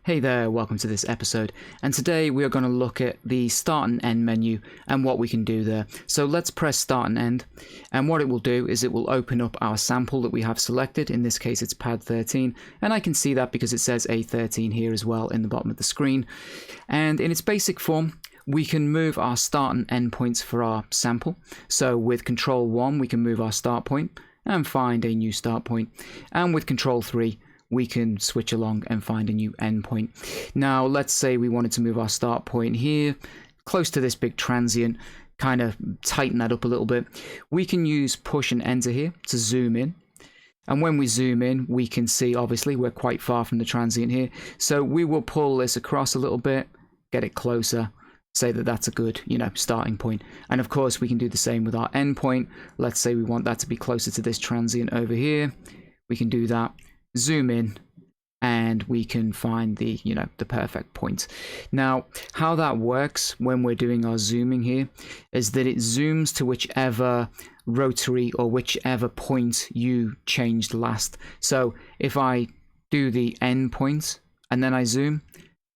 Hey there, welcome to this episode, and today we are going to look at the start and end menu and what we can do there. So let's press start and end, and what it will do is it will open up our sample that we have selected. In this case it's pad 13, and I can see that because it says A13 here as well in the bottom of the screen. And in its basic form, we can move our start and end points for our sample. So with Control 1 we can move our start point and find a new start point, and with Control 3 we can switch along and find a new endpoint. Now, let's say we wanted to move our start point here, close to this big transient, kind of tighten that up a little bit. We can use push and enter here to zoom in. And when we zoom in, we can see, obviously, we're quite far from the transient here. So we will pull this across a little bit, get it closer, say that that's a good, starting point. And of course, we can do the same with our endpoint. Let's say we want that to be closer to this transient over here. We can do that. Zoom in, and we can find the the perfect point. Now, how that works when we're doing our zooming here is that it zooms to whichever rotary or whichever point you changed last. So if I do the end point and then I zoom,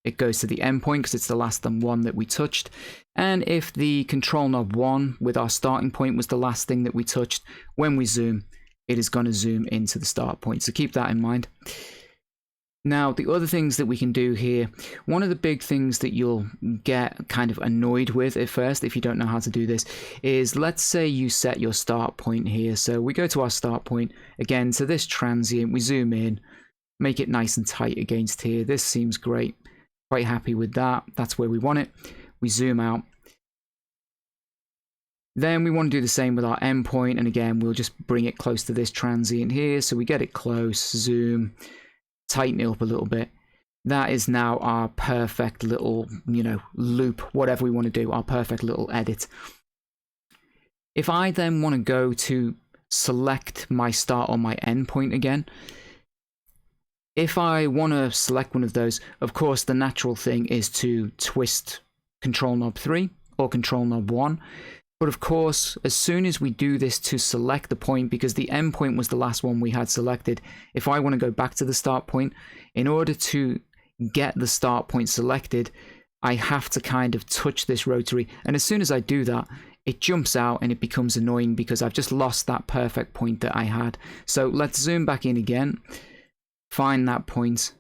it goes to the end point because it's the last one that we touched. And if the control knob 1 with our starting point was the last thing that we touched, when we zoom, it is going to zoom into the start point. So keep that in mind. Now, the other things that we can do here, one of the big things that you'll get kind of annoyed with at first if you don't know how to do this is, let's say you set your start point here. So we go to our start point, again to this transient, we zoom in, make it nice and tight against here. This seems great. Quite happy with that. That's where we want it. We zoom out. Then we want to do the same with our endpoint, and again we'll just bring it close to this transient here, so we get it close, zoom, tighten it up a little bit. That is now our perfect little, loop, whatever we want to do, our perfect little edit. If I then want to go to select my start or my endpoint again, if I want to select one of those, of course the natural thing is to twist Control knob 3 or Control knob 1. But of course, as soon as we do this to select the point, because the endpoint was the last one we had selected, if I want to go back to the start point, in order to get the start point selected, I have to kind of touch this rotary. And as soon as I do that, it jumps out and it becomes annoying because I've just lost that perfect point that I had. So let's zoom back in again, find that point.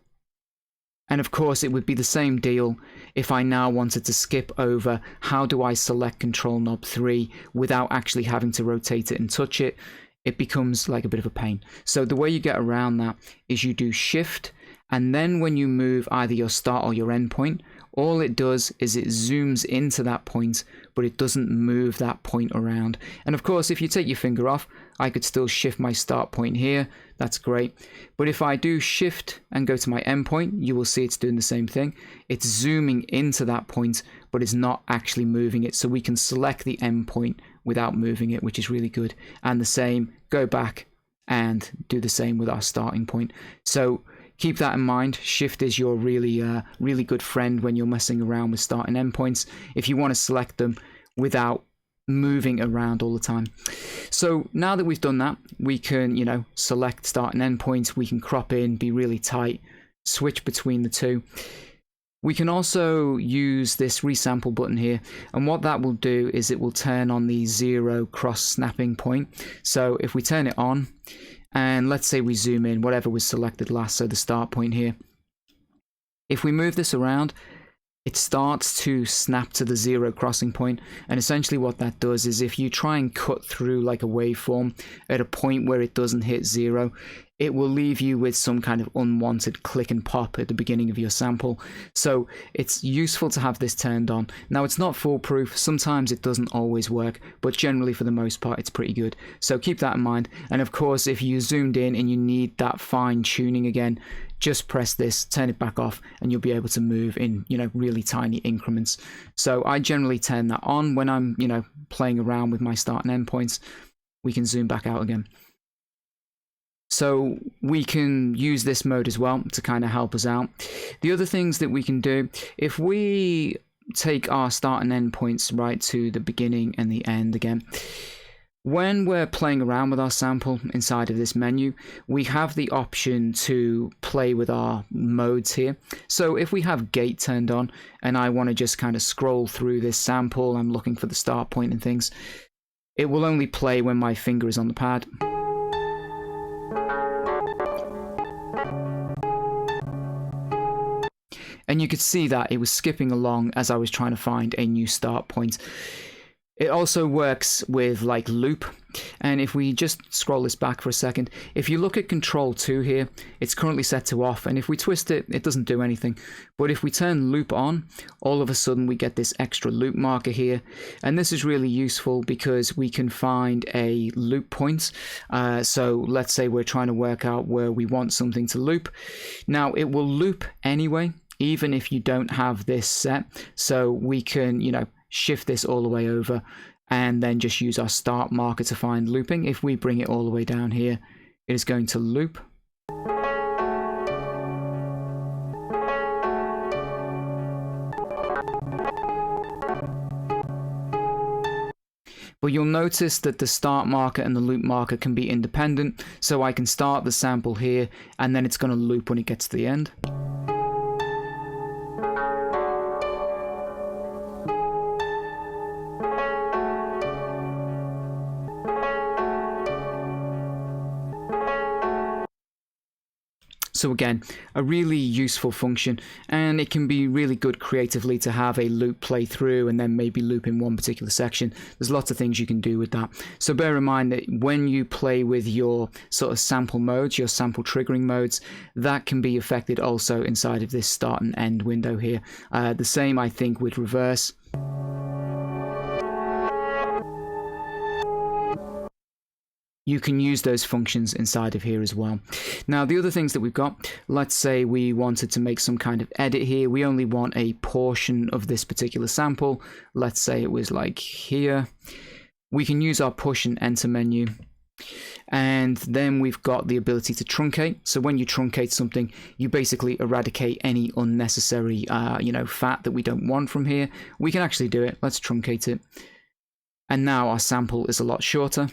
And of course, it would be the same deal if I now wanted to skip over how do I select Control knob 3 without actually having to rotate it and touch it. It becomes like a bit of a pain. So the way you get around that is you do Shift, and then when you move either your start or your end point, all it does is it zooms into that point, but it doesn't move that point around. And of course, if you take your finger off, I could still shift my start point here. That's great. But if I do Shift and go to my end point, you will see it's doing the same thing. It's zooming into that point, but it's not actually moving it. So we can select the end point without moving it, which is really good. And the same, go back and do the same with our starting point. So keep that in mind. Shift is your really good friend when you're messing around with start and end points, if you want to select them without moving around all the time. So now that we've done that, we can, select start and end points. We can crop in, be really tight, switch between the two. We can also use this resample button here, and what that will do is it will turn on the 0 cross snapping point. So if we turn it on, and let's say we zoom in, whatever was selected last, so the start point here. If we move this around, it starts to snap to the 0 crossing point. And essentially what that does is if you try and cut through like a waveform at a point where it doesn't hit 0, it will leave you with some kind of unwanted click and pop at the beginning of your sample. So it's useful to have this turned on. Now, it's not foolproof. Sometimes it doesn't always work, but generally for the most part, it's pretty good. So keep that in mind. And of course, if you zoomed in and you need that fine tuning again, just press this, turn it back off, and you'll be able to move in, really tiny increments. So I generally turn that on when I'm, playing around with my start and end points. We can zoom back out again. So we can use this mode as well to kind of help us out. The other things that we can do, if we take our start and end points right to the beginning and the end again, When we're playing around with our sample inside of this menu, we have the option to play with our modes here. So if we have gate turned on and I want to just kind of scroll through this sample, I'm looking for the start point and things, it will only play when my finger is on the pad. And you could see that it was skipping along as I was trying to find a new start point. It also works with like loop, and if we just scroll this back for a second, if you look at Control 2 here, it's currently set to off, and if we twist it, it doesn't do anything. But if we turn loop on, all of a sudden we get this extra loop marker here, and this is really useful because we can find a loop point. So let's say we're trying to work out where we want something to loop. Now it will loop anyway, even if you don't have this set, so we can, you know, shift this all the way over and then just use our start marker to find looping. If we bring it all the way down here, it is going to loop. But you'll notice that the start marker and the loop marker can be independent, so I can start the sample here and then it's going to loop when it gets to the end. So again, a really useful function, and it can be really good creatively to have a loop play through and then maybe loop in one particular section. There's lots of things you can do with that. So bear in mind that when you play with your sort of sample modes, your sample triggering modes, that can be affected also inside of this start and end window here. The same, I think, with reverse. You can use those functions inside of here as well. Now, the other things that we've got, let's say we wanted to make some kind of edit here. We only want a portion of this particular sample. Let's say it was like here. We can use our push and enter menu. And then we've got the ability to truncate. So when you truncate something, you basically eradicate any unnecessary, fat that we don't want from here. We can actually do it. Let's truncate it. And now our sample is a lot shorter.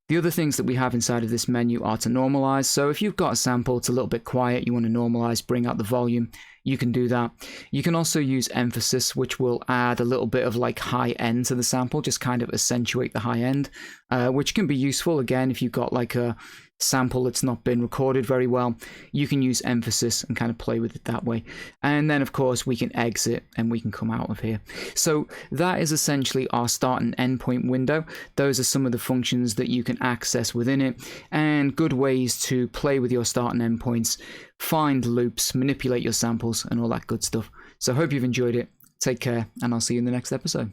The other things that we have inside of this menu are to normalize. So if you've got a sample, it's a little bit quiet, you want to normalize, bring out the volume, you can do that. You can also use emphasis, which will add a little bit of like high end to the sample, just kind of accentuate the high end, which can be useful. Again, if you've got like a sample that's not been recorded very well, you can use emphasis and kind of play with it that way. And then of course we can exit and we can come out of here. So that is essentially our start and end point window. Those are some of the functions that you can access within it, and good ways to play with your start and end points, find loops, manipulate your samples and all that good stuff. So hope you've enjoyed it. Take care, and I'll see you in the next episode.